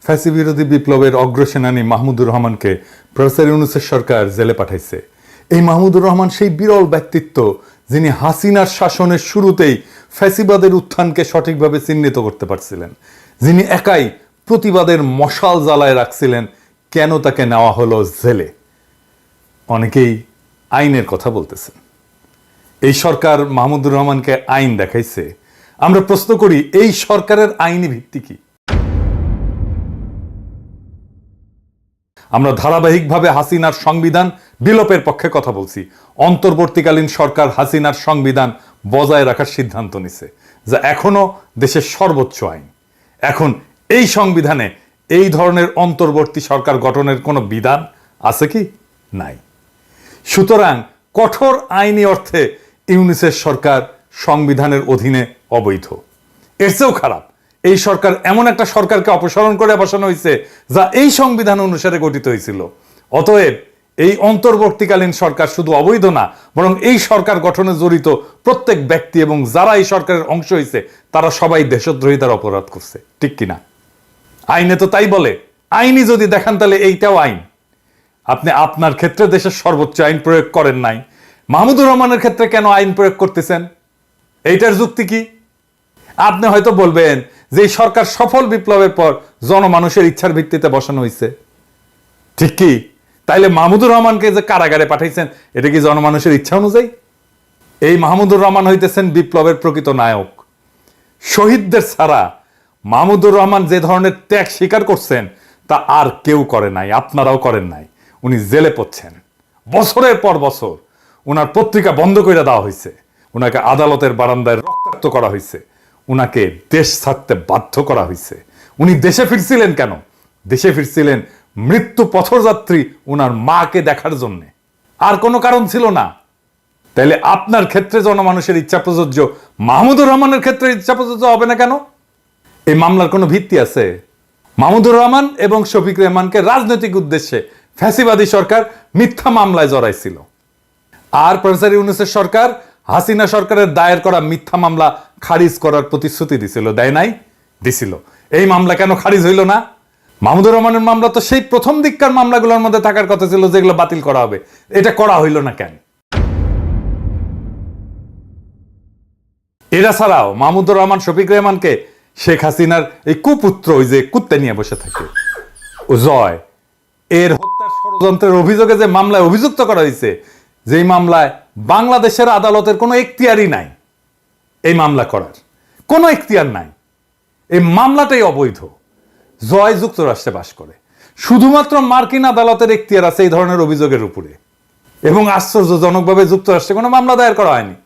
ফ্যাসিবিরোধী বিপ্লবের অগ্রসেনানী মাহমুদুর রহমানকে প্রফেসর ইউনূসের সরকার জেলে পাঠাইছে। এই মাহমুদুর রহমান সেই বিরল ব্যক্তিত্ব যিনি হাসিনার শাসনের শুরুতেই ফ্যাসিবাদের উত্থানকে সঠিকভাবে চিহ্নিত করতে পারছিলেন, যিনি একাই প্রতিবাদের মশাল জ্বালায় রাখছিলেন। কেন তাকে নেওয়া হলো জেলে? অনেকেই আইনের কথা বলতেছেন। এই সরকার মাহমুদুর রহমানকে আইন দেখাইছে। আমরা প্রশ্ন করি, এই সরকারের আইনি ভিত্তি কি? আমরা ধারাবাহিকভাবে হাসিনার সংবিধান বিলোপের পক্ষে কথা বলছি। অন্তর্বর্তীকালীন সরকার হাসিনার সংবিধান বজায় রাখার সিদ্ধান্ত নিছে, যা এখনো দেশের সর্বোচ্চ আইন। এখন এই সংবিধানে এই ধরনের অন্তর্বর্তী সরকার গঠনের কোনো বিধান আছে কি? নাই। সুতরাং কঠোর আইনি অর্থে ইউনূসের সরকার সংবিধানের অধীনে অবৈধ। এর চেয়েও খারাপ, এই সরকার এমন একটা সরকারকে অপসারণ করে বসানো হয়েছে যা এই সংবিধান অনুসারে গঠিত হয়েছিল। অতএব এই অন্তর্বর্তীকালীন সরকার শুধু অবৈধ না, বরং এই সরকার গঠনে জড়িত প্রত্যেক ব্যক্তি এবং যারা এই সরকারের অংশ হয়েছে তারা সবাই দেশদ্রোহিতার অপরাধ করছে। ঠিক কিনা? আইনে তো তাই বলে। আইনি যদি দেখান তাহলে এইটাও আইন। আপনি আপনার ক্ষেত্রে দেশের সর্বোচ্চ আইন প্রয়োগ করেন নাই, মাহমুদুর রহমানের ক্ষেত্রে কেন আইন প্রয়োগ করতেছেন? এইটার যুক্তি কি? আপনি হয়তো বলবেন যে এই সরকার সফল বিপ্লবের পর জনমানুষের ইচ্ছার ভিত্তিতে বসানো হয়েছে। ঠিক কি? তাইলে মাহমুদুর রহমানকে যে কারাগারে পাঠাইছেন এটা কি জনমানুষের ইচ্ছা অনুযায়ী? এই মাহমুদুর রহমান হইতেছেন বিপ্লবের প্রকৃত নায়ক। শহীদদের ছাড়া মাহমুদুর রহমান যে ধরনের ত্যাগ স্বীকার করছেন তা আর কেউ করে নাই, আপনারাও করেন নাই। উনি জেলে পড়ছেন বছরের পর বছর। উনার পত্রিকা বন্ধ করে দেওয়া হয়েছে, উনাকে আদালতের বারান্দায় রক্তাক্ত করা হয়েছে, উনাকে দেশ ছাড়তে বাধ্য করা হয়েছে। উনি দেশে ফিরছিলেন কেন? দেশে ফিরছিলেন মৃত্যু পথযাত্রী উনার মাকে দেখার জন্য, আর কোনো কারণ ছিল না। তাইলে আপনার ক্ষেত্রে জনমানুষের ইচ্ছা প্রযোজ্য, মাহমুদুর রহমানের ক্ষেত্রে ইচ্ছা প্রযোজ্য হবে না কেন? এই মামলার কোনো ভিত্তি আছে? মাহমুদুর রহমান এবং শফিক রেহমানকে রাজনৈতিক উদ্দেশ্যে ফ্যাসিবাদী সরকার মিথ্যা মামলায় জড়াইছিল, আর প্রফেসর ইউনূসের সরকার হাসিনা সরকারের দায়ের করা মিথ্যা মামলা খারিজ করার প্রতিশ্রুতি দিছিল। দেয় নাই? দিছিল। এই মামলা কেন খারিজ হইল না? মাহমুদুর রহমানের মামলা তো সেই প্রথম দিককার মামলাগুলোর মধ্যে থাকার কথা ছিল যেগুলো বাতিল করা হবে। এটা করা হইল না কেন? এরা ছাড়াও মাহমুদুর রহমান শফিক রেহমানকে শেখ হাসিনার এই কুপুত্র, ওই যে কুত্তে নিয়ে বসে থাকে ও জয়, এর হত্যার ষড়যন্ত্রের অভিযোগে যে মামলায় অভিযুক্ত করা হয়েছে, যেই মামলায় বাংলাদেশের আদালতের কোনো এখতিয়ারই নাই, এই মামলা করার কোনো এখতিয়ার নাই, এই মামলাটাই অবৈধ। জয় যুক্তরাষ্ট্রে বাস করে, শুধুমাত্র মার্কিন আদালতের এখতিয়ার আছে এই ধরনের অভিযোগের উপরে। এবং আশ্চর্যজনকভাবে যুক্তরাষ্ট্রে কোনো মামলা দায়ের করা হয়নি।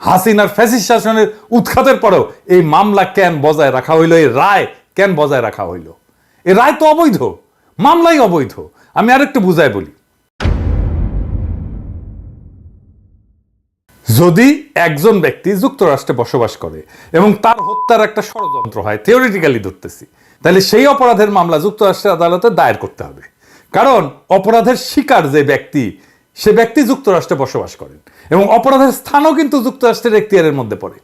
হাসিনার ফ্যাসিস্ট শাসনের উৎখাতের পরেও এই মামলা কেন বজায় রাখা হইল? এই রায় কেন বজায় রাখা হইল? এই রায় তো অবৈধ, মামলাই অবৈধ। আমি আরেকটু বুঝাই বলি। যদি একজন ব্যক্তি যুক্তরাষ্ট্রে বসবাস করে এবং তার হত্যার একটা ষড়যন্ত্র হয়, থিওরিটিক্যালি ধরতেছি, তাহলে সেই অপরাধের মামলা যুক্তরাষ্ট্রের আদালতে দায়ের করতে হবে। কারণ অপরাধের শিকার যে ব্যক্তি, সে ব্যক্তি যুক্তরাষ্ট্রে বসবাস করেন এবং অপরাধের স্থানও কিন্তু যুক্তরাষ্ট্রের এখতিয়ারের মধ্যে পড়ে।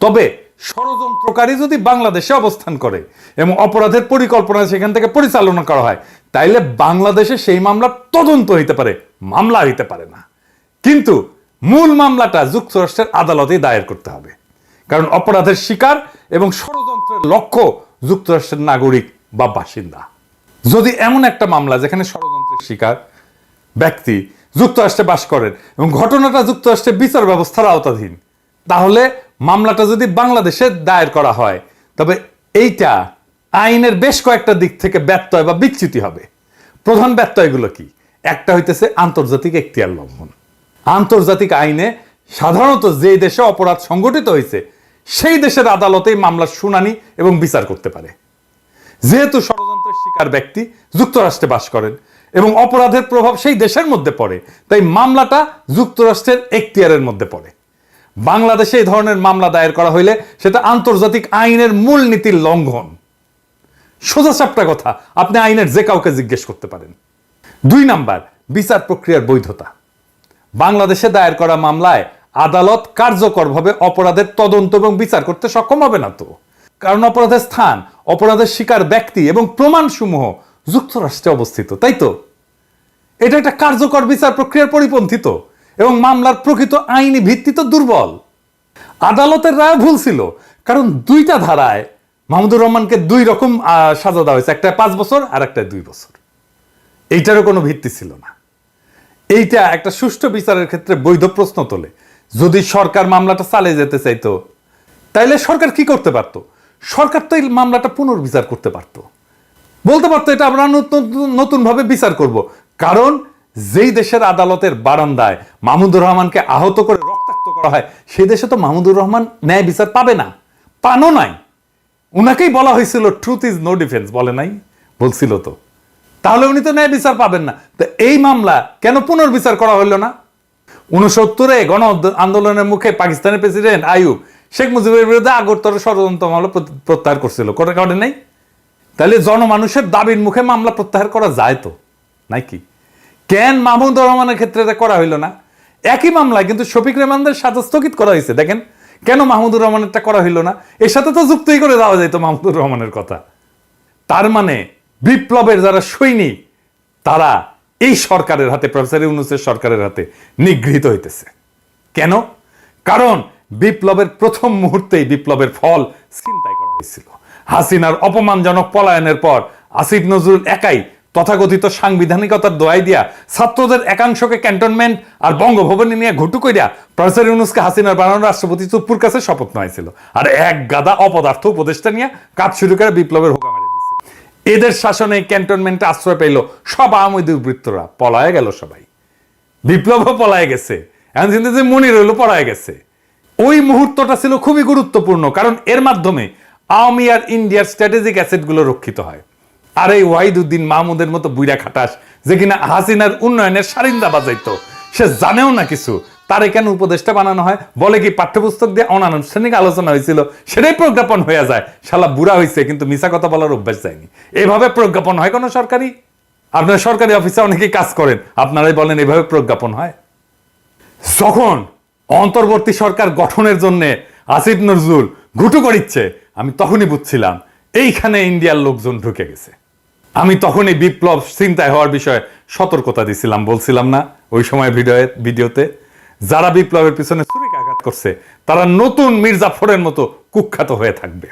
তবে ষড়যন্ত্রকারী যদি বাংলাদেশে অবস্থান করে এবং অপরাধের পরিকল্পনা সেখান থেকে পরিচালনা করা হয়, তাইলে বাংলাদেশে সেই মামলার তদন্ত হইতে পারে, মামলা হইতে পারে না। কিন্তু মূল মামলাটা যুক্তরাষ্ট্রের আদালতে দায়ের করতে হবে, কারণ অপরাধের শিকার এবং ষড়যন্ত্রের লক্ষ্য যুক্তরাষ্ট্রের নাগরিক বা বাসিন্দা। যদি এমন একটা মামলা যেখানে ষড়যন্ত্রের শিকার ব্যক্তি যুক্তরাষ্ট্রে বাস করেন এবং ঘটনাটা যুক্তরাষ্ট্রের বিচার ব্যবস্থার আওতাধীন, তাহলে মামলাটা যদি বাংলাদেশে দায়ের করা হয়, তবে এইটা আইনের বেশ কয়েকটা দিক থেকে ব্যত্যয় বা বিচ্যুতি হবে। প্রধান ব্যত্যয়গুলো কি? একটা হইতেছে আন্তর্জাতিক এখতিয়ার লঙ্ঘন। আন্তর্জাতিক আইনে সাধারণত যে দেশে অপরাধ সংঘটিত হয়েছে সেই দেশের আদালতেই মামলার শুনানি এবং বিচার করতে পারে। যেহেতু ষড়যন্ত্রের শিকার ব্যক্তি যুক্তরাষ্ট্রে বাস করেন এবং অপরাধের প্রভাব সেই দেশের মধ্যে পড়ে, তাই মামলাটা যুক্তরাষ্ট্রের এখতিয়ারের মধ্যে পড়ে। বাংলাদেশে এই ধরনের মামলা দায়ের করা হইলে সেটা আন্তর্জাতিক আইনের মূল নীতির লঙ্ঘন। সোজা সাপটা কথা, আপনি আইনের যে কাউকে জিজ্ঞেস করতে পারেন। 2 নাম্বার, বিচার প্রক্রিয়ার বৈধতা। বাংলাদেশে দায়ের করা মামলায় আদালত কার্যকরভাবে অপরাধের তদন্ত এবং বিচার করতে সক্ষম হবে না তো, কারণ অপরাধের স্থান, অপরাধের শিকার ব্যক্তি এবং প্রমাণসমূহ যুক্তরাষ্ট্রে অবস্থিত, তাই তো? এটা একটা কার্যকর বিচার প্রক্রিয়ার পরিপন্থী তো, এবং মামলার প্রকৃত আইনি ভিত্তি তো দুর্বল। আদালতের রায় ভুল ছিল, কারণ দুইটা ধারায় মাহমুদুর রহমানকে দুই রকম সাজা দেওয়া হয়েছে, একটা 5 বছর আর একটা 2 বছর। এইটারও কোনো ভিত্তি ছিল না। এইটা একটা সুষ্ঠু বিচারের ক্ষেত্রে বৈধ প্রশ্ন তোলে। যদি সরকার মামলাটা চালিয়ে যেতে চাইতো, তাইলে সরকার কি করতে পারতো? সরকার তো এই মামলাটা পুনর্বিচার করতে পারতো, বলতে পারতো এটা আমরা নতুন ভাবে বিচার করব। কারণ যেই দেশের আদালতের বারান্দায় মাহমুদুর রহমানকে আহত করে রক্তাক্ত করা হয়, সেই দেশে তো মাহমুদুর রহমান ন্যায় বিচার পাবে না, পানো নাই। উনাকেই বলা হয়েছিল ট্রুথ ইজ নো ডিফেন্স, বলে নাই? বলছিল তো। তাহলে উনি তো ন্যায় বিচার পাবেন না। তো এই মামলা কেন পুনর্বিচার করা হলো না? 69-এ গণ আন্দোলনের মুখে পাকিস্তানের প্রেসিডেন্ট আইয়ুব শেখ মুজিবের বিরুদ্ধে আগরতলা ষড়যন্ত্র মামলা প্রত্যাহার করছিল, করে নাই? তাহলে জনমানুষের দাবির মুখে মামলা প্রত্যাহার করা যায় তো, নাকি? কেন মাহমুদুর রহমানের ক্ষেত্রে এটা করা হইল না? একই মামলায় কিন্তু শফিক রেহমানদের সাজা স্থগিত করা হয়েছে। দেখেন কেন মাহমুদুর রহমানেরটা করা হইল না? এর সাথে তো যুক্তই করে দেওয়া যেত মাহমুদুর রহমানের কথা। তার মানে বিপ্লবের যারা সৈনিক, তারা এই সরকারের হাতে, প্রফেসর ইউনূসের সরকারের হাতে নিগৃহীত হইতেছে। কেন? কারণ বিপ্লবের প্রথম মুহূর্তেই বিপ্লবের ফল ছিনতাই করা হয়েছিল। হাসিনার অপমানজনক পলায়নের পর আসিফ নজরুল একাই তথাকথিত সাংবিধানিকতার দোয়াই দিয়া ছাত্রদের একাংশকে ক্যান্টনমেন্ট আর বঙ্গভবনে নিয়ে ঘুটু কইরা প্রফেসর ইউনূসকে হাসিনার বানানো রাষ্ট্রপতি চুপ্পুর কাছে শপথ নেওয়াইছিল, আর এক গাদা অপদার্থ উপদেষ্টা নিয়ে কাজ শুরু করে বিপ্লবের হোকা মারি দিয়েছিল। এদের শাসনে ক্যান্টনমেন্টে আশ্রয় পেল সব আওয়ামী দুর্বৃত্তরা, পলায় গেল সবাই। বিপ্লবও পলায় গেছে, এখন কিন্তু যে মনির হইল পলায় গেছে। ওই মুহূর্তটা ছিল খুবই গুরুত্বপূর্ণ, কারণ এর মাধ্যমে আওয়ামী আর ইন্ডিয়ার স্ট্র্যাটেজিক অ্যাসেটগুলো রক্ষিত হয়। আর এই ওয়াহিদুদ্দিন মাহমুদের মতো বুইরা খাটাস, যে কিনা হাসিনার উন্নয়নের সারিন্দা বাজাইতো, সে জানেও না কিছু, তার কেন উপদেষ্টা বানানো হয়? বলে কি পাঠ্যপুস্তক দিয়ে অনানুষ্ঠানিক আলোচনা হয়েছিল, সেটাই প্রজ্ঞাপন হয়ে যায়। শালা বুড়া হয়েছে কিন্তু মিছা কথা বলার অভ্যাস যায়নি। এভাবে প্রজ্ঞাপন হয় কোনো সরকারি? আপনার সরকারি অফিসে অনেকেই কাজ করেন, আপনারাই বলেন এভাবে প্রজ্ঞাপন হয়? যখন অন্তর্বর্তী সরকার গঠনের জন্য আসিফ নজরুল ঘুটু করিচ্ছে, আমি তখনই বুঝছিলাম এইখানে ইন্ডিয়ার লোকজন ঢুকে গেছে। আমি তখনই বিপ্লব চিন্তায় হওয়ার বিষয়ে সতর্কতা দিছিলাম, বলছিলাম না ওই সময় ভিডিওতে? যারা বিপ্লবের পিছনে ছুরিকাঘাত করছে তারা নতুন মির্জাফরের মতো কুখ্যাত হয়ে থাকবে।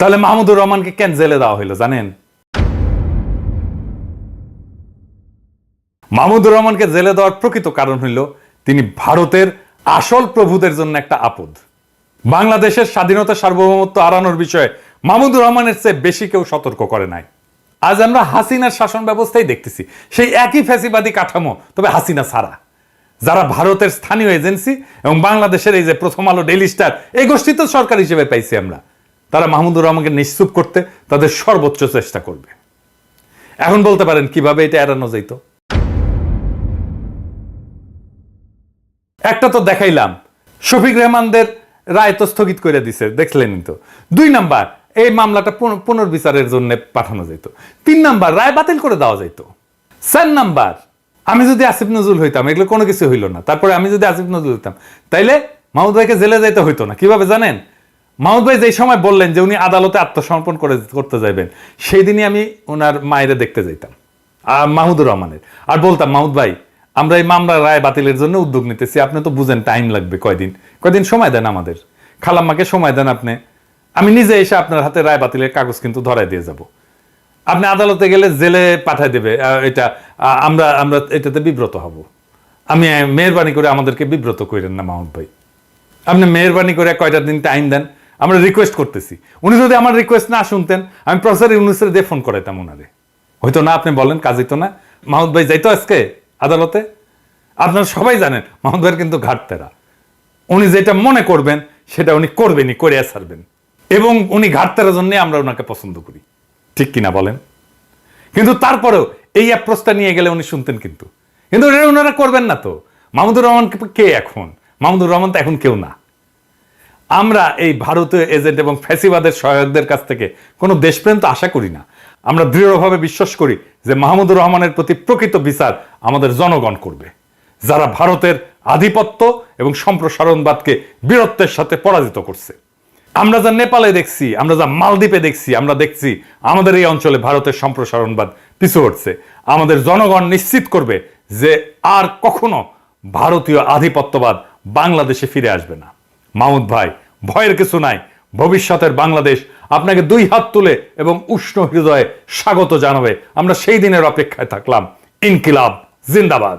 তাহলে মাহমুদুর রহমানকে কেন জেলে দেওয়া হইলো জানেন? মাহমুদুর রহমানকে জেলে দেওয়ার প্রকৃত কারণ হইল তিনি ভারতের আসল প্রভুদের জন্য একটা আপদ। বাংলাদেশের স্বাধীনতা সার্বভৌমত্ব হারানোর বিষয়ে মাহমুদুর রহমানের চেয়ে বেশি কেউ সতর্ক করে নাই। আজ আমরা হাসিনার শাসন ব্যবস্থায় দেখতেছি সেই একই ফ্যাসিবাদী কাঠামো, তবে হাসিনা ছাড়া। যারা ভারতের স্থানীয় এজেন্সি এবং বাংলাদেশের এই যে প্রথম আলো, ডেইলি স্টার, এই গোষ্ঠী তো সরকার হিসেবে পাইছি আমরা, তারা মাহমুদুর রহমানকে নিশ্চুপ করতে তাদের সর্বোচ্চ চেষ্টা করবে। এখন বলতে পারেন কিভাবে এটা এড়ানো যেত? একটা তো দেখাইলাম, শফিক রেহমানদের রায় তো স্থগিত করে দিছে, দেখলেনই তো। 2 নাম্বার, এই মামলাটা পুনর্বিচারের জন্য পাঠানো যেত। 3 নাম্বার, রায় বাতিল করে দেওয়া যেত। 4 নাম্বার, আমি যদি আসিফ নজরুল হইতাম, এগুলো কোনো কিছু হইল না, তারপরে আমি যদি আসিফ নজরুল হইতাম, তাইলে মাহমুদ ভাইকে জেলে যাইতে হইতো না। কিভাবে জানেন? মাহমুদ ভাই যেই সময় বললেন যে উনি আদালতে আত্মসমর্পণ করতে যাইবেন, সেই দিনই আমি ওনার মায়েরে দেখতে যাইতাম, মাহমুদুর রহমানের, আর বলতাম, মাহমুদ ভাই আমরা এই মামলার রায় বাতিলের জন্য উদ্যোগ নিতেছি, আপনি তো বুঝেন টাইম লাগবে, কয়দিন সময় দেন আমাদের, খালাম্মাকে সময় দেন আপনি, আমি নিজে এসে আপনার হাতে রায় বাতিলের কাগজ কিন্তু ধরাই দিয়ে যাব। আপনি আদালতে গেলে জেলে পাঠাই দেবে, এটা আমরা এটাতে বিব্রত হব। আমি মেহরবানি করে আমাদেরকে বিব্রত করেন না মাহমুদ ভাই, আপনি মেহরবানি করে কয়টা দিন টাইম দেন, আমরা রিকোয়েস্ট করতেছি। উনি যদি আমার রিকোয়েস্ট না শুনতেন, আমি প্রফেসর ইউনূসের দিয়ে ফোন করাইতাম ওনারে, হয়তো না, আপনি বলেন কাজ হইতো না। মাহমুদ ভাই যাইতো আজকে আদালতে? আপনারা সবাই জানেন মাহমুদ ভাইয়ের কিন্তু ঘাটতেরা, উনি যেটা মনে করবেন সেটা উনি করবেনই, করে ছাড়বেন, এবং উনি ঘাটতেরার জন্য আমরা ওনাকে পছন্দ করি, ঠিক কিনা বলেন? কিন্তু তারপরেও এই অ্যাপ্রোচটা নিয়ে গেলে উনি শুনতেন, কিন্তু ওনারা করবেন না তো। মাহমুদুর রহমান কে এখন? মাহমুদুর রহমান তো এখন কেউ না। আমরা এই ভারতীয় এজেন্ট এবং ফ্যাসিবাদের সহায়কদের কাছ থেকে কোনো দেশপ্রেম তো আশা করি না। আমরা দৃঢ়ভাবে বিশ্বাস করি যে মাহমুদুর রহমানের প্রতি প্রকৃত বিচার আমাদের জনগণ করবে, যারা ভারতের আধিপত্য এবং সম্প্রসারণবাদকে বীরত্বের সাথে পরাজিত করছে। আমরা যা নেপালে দেখছি, আমরা যা মালদ্বীপে দেখছি, আমরা দেখছি আমাদের এই অঞ্চলে ভারতের সম্প্রসারণবাদ পিছু হটছে। আমাদের জনগণ নিশ্চিত করবে যে আর কখনো ভারতীয় আধিপত্যবাদ বাংলাদেশে ফিরে আসবে না। মাহমুদ ভাই, ভয়ের কিছু নাই। ভবিষ্যতের বাংলাদেশ আপনাকে 2 হাত তুলে এবং উষ্ণ হৃদয়ে স্বাগত জানাবে। আমরা সেই দিনের অপেক্ষায় থাকলাম। ইনকিলাব জিন্দাবাদ।